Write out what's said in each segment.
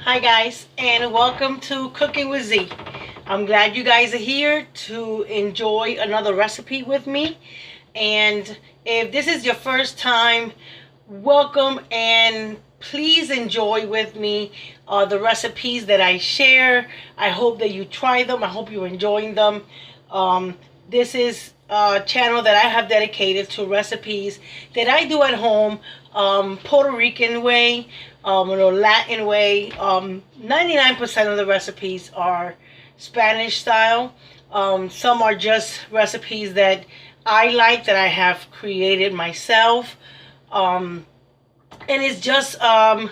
Hi guys, and welcome to Cooking with Z. I'm glad you guys are here to enjoy another recipe with me. And if this is your first time, welcome, and please enjoy with me the recipes that I share. I hope that you try them. I hope you're enjoying them. This is a channel that I have dedicated to recipes that I do at home, Puerto Rican way, or Latin way. 99% of the recipes are Spanish style. Some are just recipes that I like, that I have created myself. And it's just a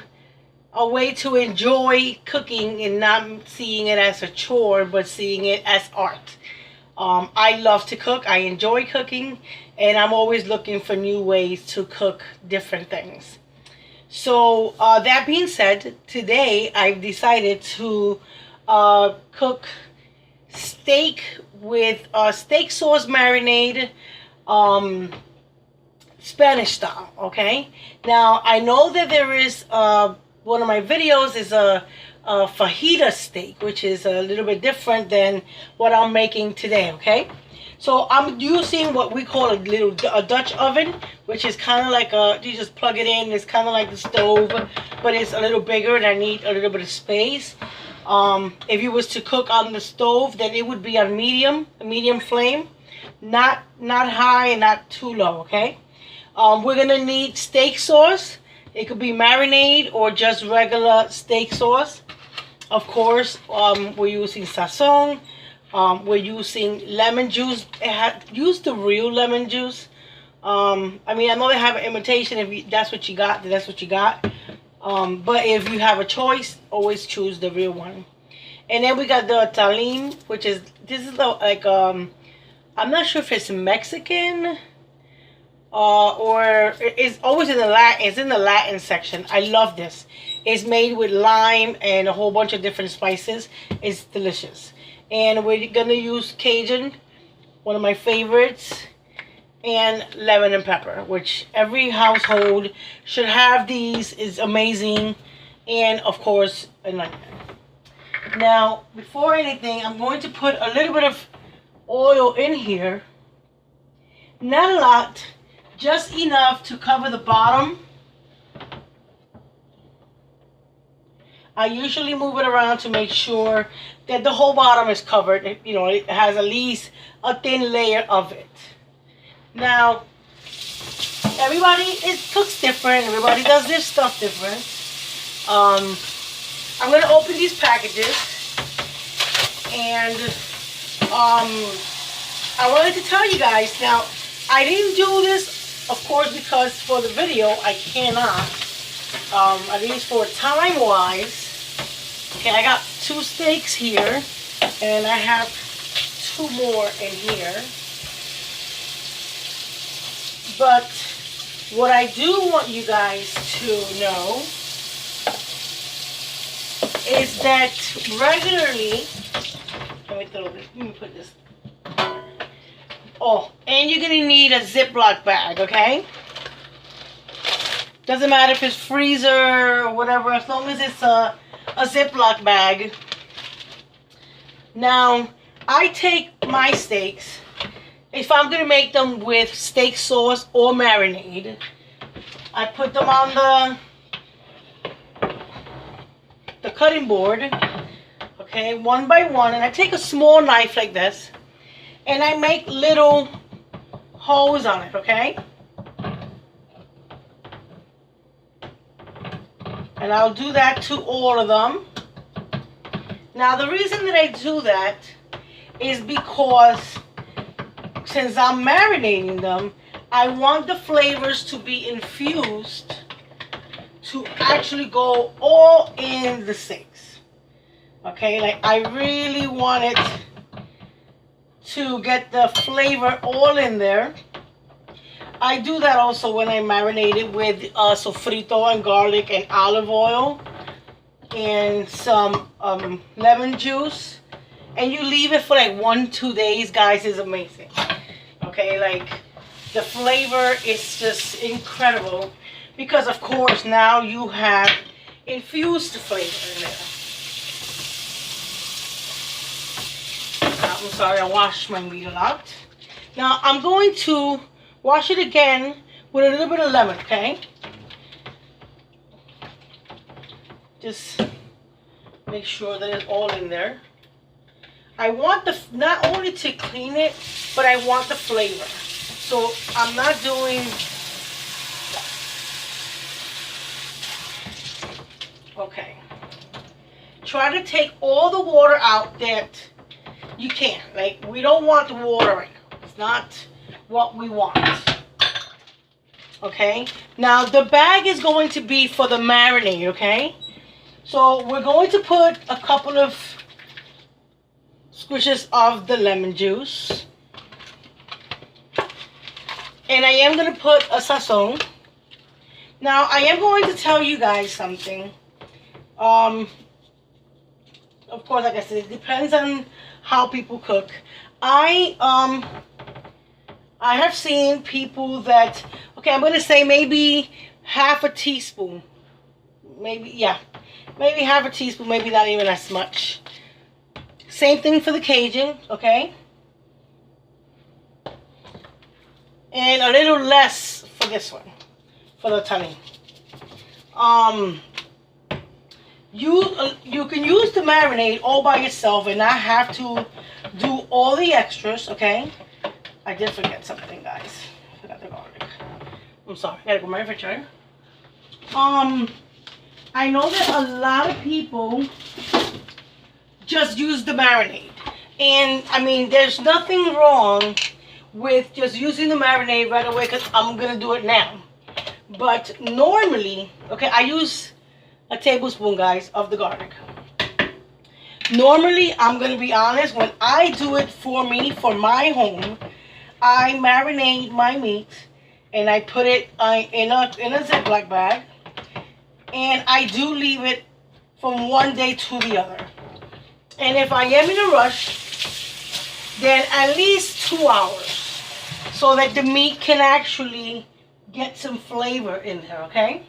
way to enjoy cooking and not seeing it as a chore, but seeing it as art. I love to cook. I enjoy cooking, and I'm always looking for new ways to cook different things. So that being said, today I've decided to cook steak with steak sauce marinade, Spanish style. Okay, now I know that there is one of my videos is a fajita steak, which is a little bit different than what I'm making today. Okay, so I'm using what we call a Dutch oven, which is kind of like you just plug it in. It's kind of like the stove, but it's a little bigger, and I need a little bit of space. If you was to cook on the stove, then it would be on medium flame, not high and not too low. Okay, we're gonna need steak sauce. It could be marinade or just regular steak sauce. Of course, we're using sazon. We're using lemon juice. Use the real lemon juice. I mean, I know they have an imitation. If that's what you got, then that's what you got. But if you have a choice, always choose the real one. And then we got the talim, which is, this is like, I'm not sure if it's Mexican. Or it's always in the Latin. It's in the Latin section. I love this. It's made with lime and a whole bunch of different spices. It's delicious. And we're gonna use Cajun, one of my favorites, and lemon and pepper, which every household should have. These is amazing. And of course, an onion. Now, before anything, I'm going to put a little bit of oil in here. Not a lot. Just enough to cover the bottom. I usually move it around to make sure that the whole bottom is covered. It has at least a thin layer of it. Now, everybody cooks different. Everybody does this stuff different. I'm going to open these packages. And I wanted to tell you guys, now, I didn't do this, of course, because for the video, I cannot, at least for time-wise. Okay, I got 2 steaks here, and I have 2 more in here. But what I do want you guys to know is that regularly, let me put this. Oh, and you're going to need a Ziploc bag, okay? Doesn't matter if it's freezer or whatever, as long as it's a Ziploc bag. Now, I take my steaks, if I'm going to make them with steak sauce or marinade, I put them on the cutting board, okay, one by one, and I take a small knife like this, and I make little holes on it, okay? And I'll do that to all of them. Now, the reason that I do that is because since I'm marinating them, I want the flavors to be infused to actually go all in the steaks. Okay, like I really want it to get the flavor all in there. I do that also when I marinate it with sofrito and garlic and olive oil and some lemon juice, and you leave it for like 1-2 days, guys. It's amazing. Okay, like the flavor is just incredible, because of course now you have infuse the flavor in there. I'm sorry, I washed my meat out. Now I'm going to wash it again with a little bit of lemon, okay? Just make sure that it's all in there. I want not only to clean it, but I want the flavor. So I'm not doing... Okay. Try to take all the water out that you can. Like, we don't want the water right now. It's not what we want. Okay? Now, the bag is going to be for the marinade, okay? So, we're going to put a couple of squishes of the lemon juice. And I am going to put a sazon. Now, I am going to tell you guys something. Of course, like I said, it depends on how people cook. I have seen people that, okay, I'm going to say maybe half a teaspoon. Maybe, yeah. Maybe half a teaspoon, maybe not even as much. Same thing for the Cajun, okay? And a little less for this one, for the tahini. You can use the marinade all by yourself and not have to do all the extras, okay? I did forget something, guys. I forgot the garlic. I'm sorry. I gotta go to my refrigerator. I know that a lot of people just use the marinade. And, I mean, there's nothing wrong with just using the marinade right away because I'm going to do it now. But normally, okay, I use a tablespoon, guys, of the garlic. Normally, I'm going to be honest, when I do it for me, for my home, I marinate my meat and I put it in a Ziploc bag. And I do leave it from one day to the other. And if I am in a rush, then at least 2 hours. So that the meat can actually get some flavor in there, okay?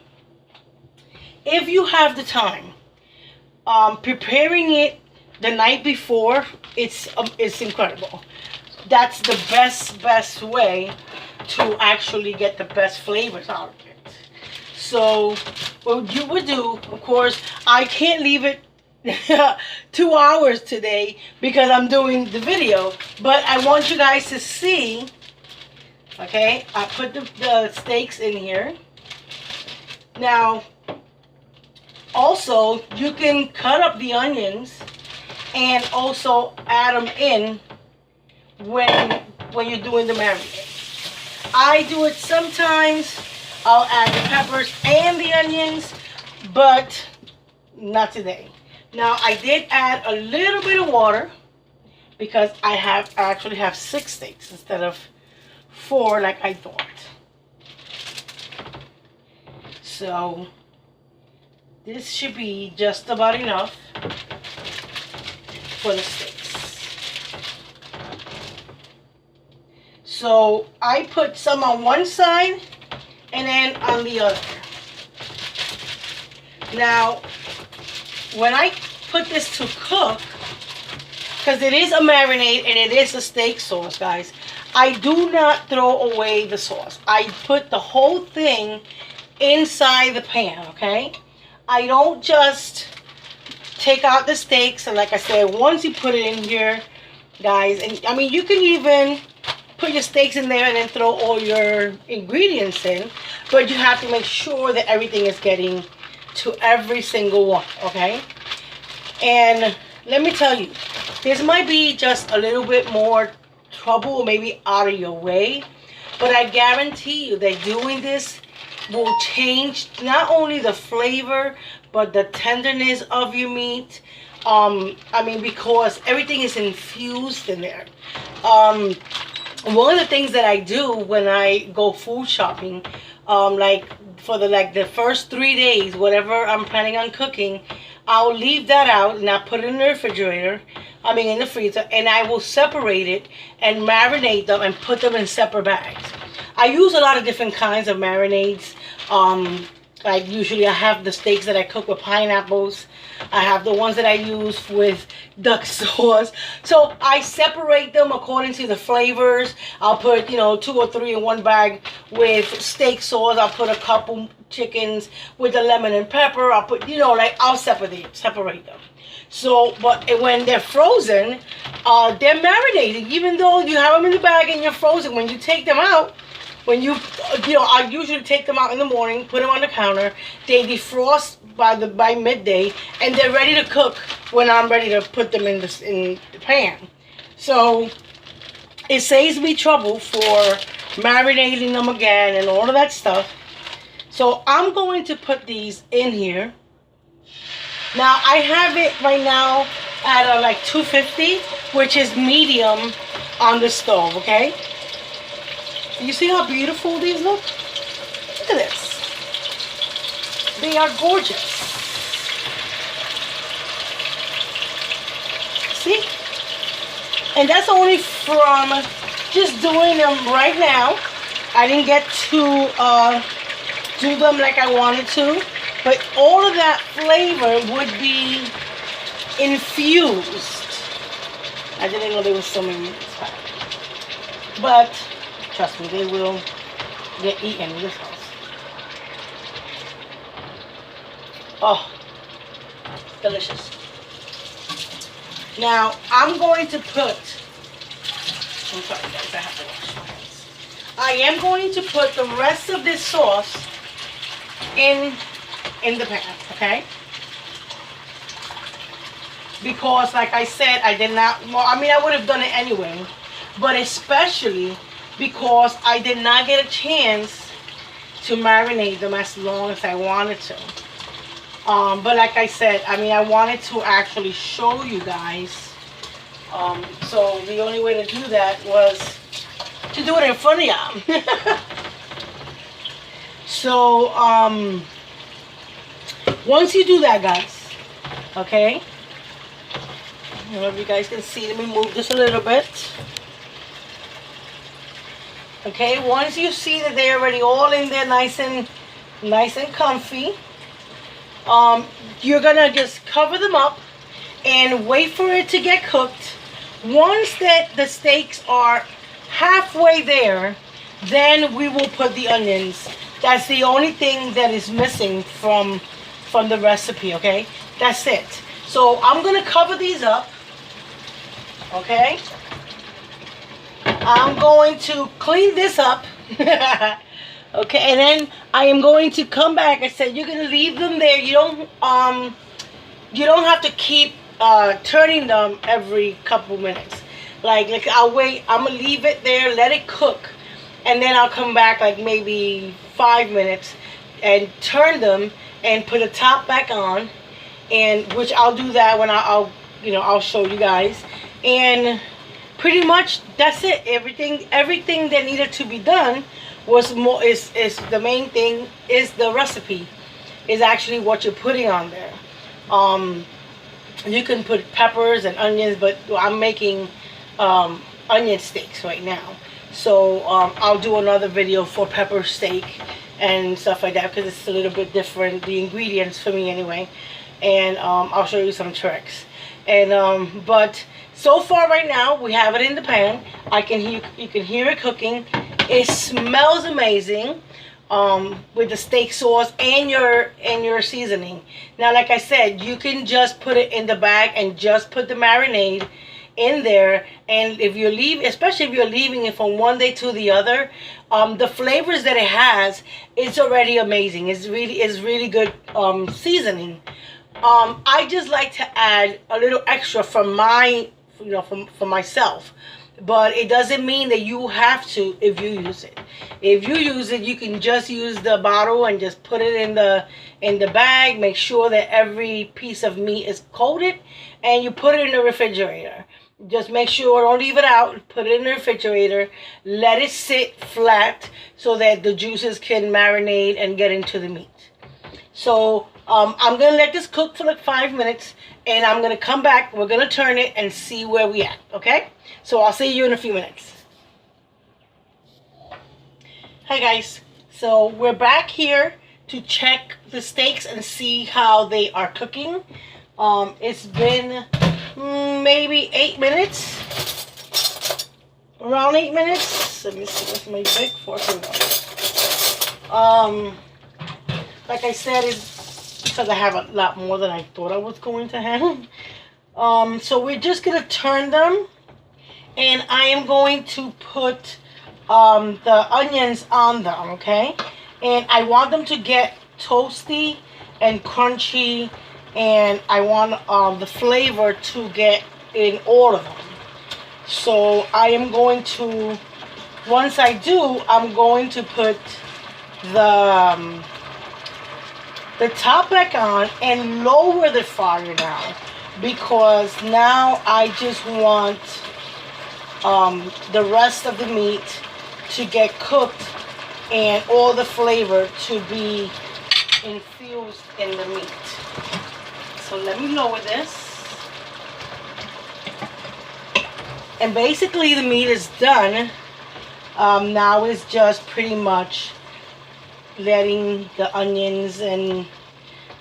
If you have the time, preparing it the night before, it's incredible. That's the best way to actually get the best flavors out of it. So what you would do, of course, I can't leave it 2 hours today because I'm doing the video, but I want you guys to see. Okay, I put the steaks in here. Now, also, you can cut up the onions and also add them in when you're doing the marinade. I do it sometimes. I'll add the peppers and the onions, but not today. Now, I did add a little bit of water because I actually have 6 steaks instead of 4 like I thought. So this should be just about enough for the steaks. So I put some on one side and then on the other. Now, when I put this to cook, because it is a marinade and it is a steak sauce, guys, I do not throw away the sauce. I put the whole thing inside the pan, okay? I don't just take out the steaks, and like I said, once you put it in here, guys, and I mean, you can even put your steaks in there and then throw all your ingredients in, but you have to make sure that everything is getting to every single one, okay? And let me tell you, this might be just a little bit more trouble, maybe out of your way, but I guarantee you that doing this will change not only the flavor but the tenderness of your meat. I mean, because everything is infused in there. One of the things that I do when I go food shopping, like for the first 3 days, whatever I'm planning on cooking, I'll leave that out and I'll put it in the refrigerator, in the freezer, and I will separate it and marinate them and put them in separate bags. I use a lot of different kinds of marinades. Like usually I have the steaks that I cook with pineapples. I have the ones that I use with duck sauce. So I separate them according to the flavors. I'll put, 2 or 3 in one bag with steak sauce. I'll put a couple chickens with the lemon and pepper. I'll put, I'll separate them. So, but when they're frozen, they're marinating. Even though you have them in the bag and you're frozen, when you take them out, I usually take them out in the morning, put them on the counter. They defrost by midday, and they're ready to cook when I'm ready to put them in the pan. So it saves me trouble for marinating them again and all of that stuff. So I'm going to put these in here. Now I have it right now at like 250, which is medium on the stove. Okay. You see how beautiful these look? Look at this. They are gorgeous. See? And that's only from just doing them right now. I didn't get to do them like I wanted to. But all of that flavor would be infused. I didn't know there was so many in this pack. But trust me, they will get eaten in this house. Oh, delicious. Now, I'm going to put, I'm sorry guys, I have to wash my hands. I am going to put the rest of this sauce in the pan, okay? Because, like I said, I did not, I would have done it anyway, but especially because I did not get a chance to marinate them as long as I wanted to. But like I said, I wanted to actually show you guys. So the only way to do that was to do it in front of y'all. So, once you do that, guys, okay? I don't know if you guys can see. Let me move this a little bit. Okay, once you see that they're already all in there nice and comfy, you're gonna just cover them up and wait for it to get cooked. Once that the steaks are halfway there, then we will put the onions. That's the only thing that is missing from the recipe, okay? That's it. So I'm gonna cover these up, okay? I'm going to clean this up. Okay, and then I am going to come back. I said you're gonna leave them there. You don't have to keep turning them every couple minutes. Like I'll wait. I'm gonna leave it there, let it cook, and then I'll come back like maybe 5 minutes and turn them and put the top back on, and which I'll do that when I'll show you guys. And pretty much that's it. Everything that needed to be done was is the main thing is the recipe, is actually what you're putting on there. You can put peppers and onions, but I'm making onion steaks right now. So I'll do another video for pepper steak and stuff like that, because it's a little bit different, the ingredients for me anyway. And I'll show you some tricks. And but so far right now we have it in the pan. You can hear it cooking. It smells amazing with the steak sauce and your seasoning. Now, like I said, you can just put it in the bag and just put the marinade in there. And if you especially if you're leaving it from one day to the other, the flavors that it has, it's already amazing. It's really good seasoning. I just like to add a little extra for for myself. But it doesn't mean that you have to if you use it. If you use it, you can just use the bottle and just put it in the bag. Make sure that every piece of meat is coated, and you put it in the refrigerator. Just make sure, don't leave it out. Put it in the refrigerator. Let it sit flat so that the juices can marinate and get into the meat. So I'm going to let this cook for like 5 minutes, and I'm going to come back. We're going to turn it and see where we at, okay? So I'll see you in a few minutes. Hi guys. So we're back here to check the steaks and see how they are cooking. It's been maybe 8 minutes. Around 8 minutes. Let me see, what's my big fork? Like I said, it's because I have a lot more than I thought I was going to have. So we're just gonna turn them, and I am going to put the onions on them, okay? And I want them to get toasty and crunchy, and I want the flavor to get in all of them. So I am going to, once I do, I'm going to put the top back on and lower the fire now, because now I just want the rest of the meat to get cooked and all the flavor to be infused in the meat. So let me lower this. And basically the meat is done. Now it's just pretty much letting the onions and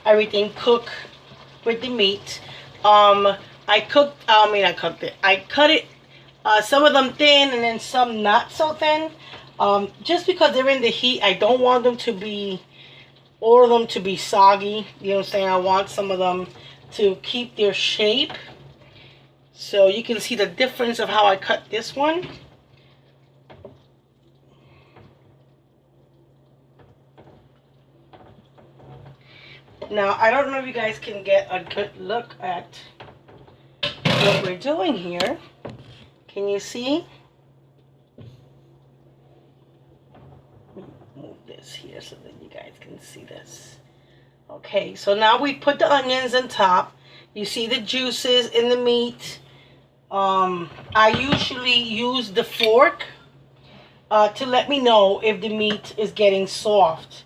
everything cook with the meat. I cut it, some of them thin and then some not so thin. Just because they're in the heat, I don't want them to be, all of them to be soggy. You know what I'm saying? I want some of them to keep their shape. So you can see the difference of how I cut this one. Now, I don't know if you guys can get a good look at what we're doing here. Can you see? Move this here so that you guys can see this. Okay, so now we put the onions on top. You see the juices in the meat. I usually use the fork to let me know if the meat is getting soft.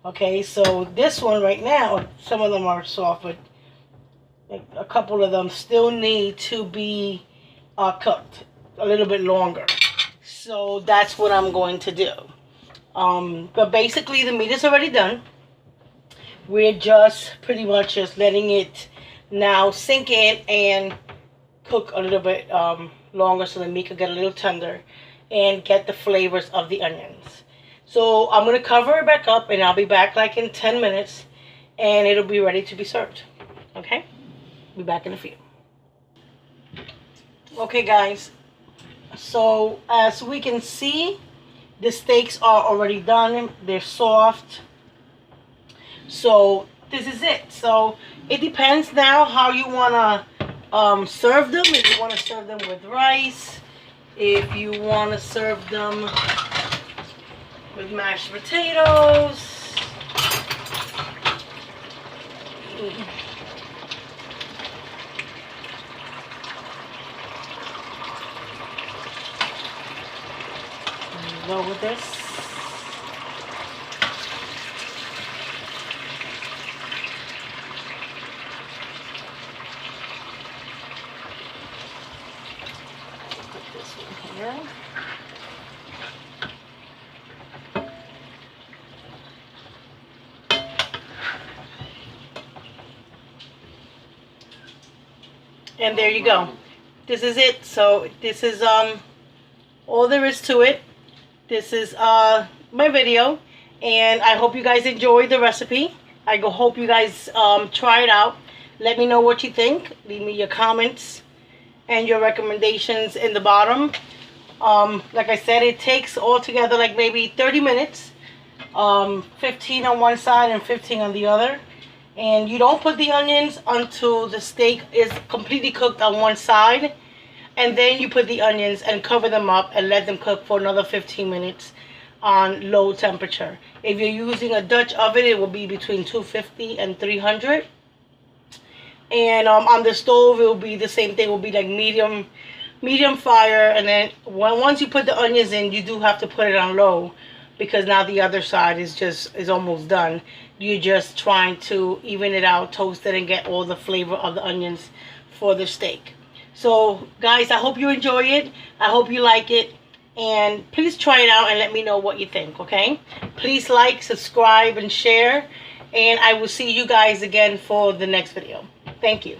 Okay, so this one right now, some of them are soft, but a couple of them still need to be cooked a little bit longer. So that's what I'm going to do. But basically the meat is already done. We're just pretty much just letting it now sink in and cook a little bit longer so the meat can get a little tender and get the flavors of the onions. So I'm going to cover it back up, and I'll be back like in 10 minutes, and it'll be ready to be served. Okay? Be back in a few. Okay, guys. So as we can see, the steaks are already done. They're soft. So this is it. So it depends now how you want to serve them. If you want to serve them with rice, if you want to serve them with mashed potatoes. Lower this. Put this one here. And there you go. This is it. So this is all there is to it. This is my video, and I hope you guys enjoyed the recipe. I hope you guys try it out. Let me know what you think. Leave me your comments and your recommendations in the bottom. Like I said, it takes altogether like maybe 30 minutes. 15 on one side and 15 on the other. And you don't put the onions until the steak is completely cooked on one side. And then you put the onions and cover them up and let them cook for another 15 minutes on low temperature. If you're using a Dutch oven, it will be between 250 and 300. And on the stove, it will be the same thing. It will be like medium fire. And then once you put the onions in, you do have to put it on low, because now the other side is almost done. You're just trying to even it out, toast it, and get all the flavor of the onions for the steak. So guys, I hope you enjoy it. I hope you like it. And please try it out and let me know what you think, okay? Please like, subscribe, and share. And I will see you guys again for the next video. Thank you.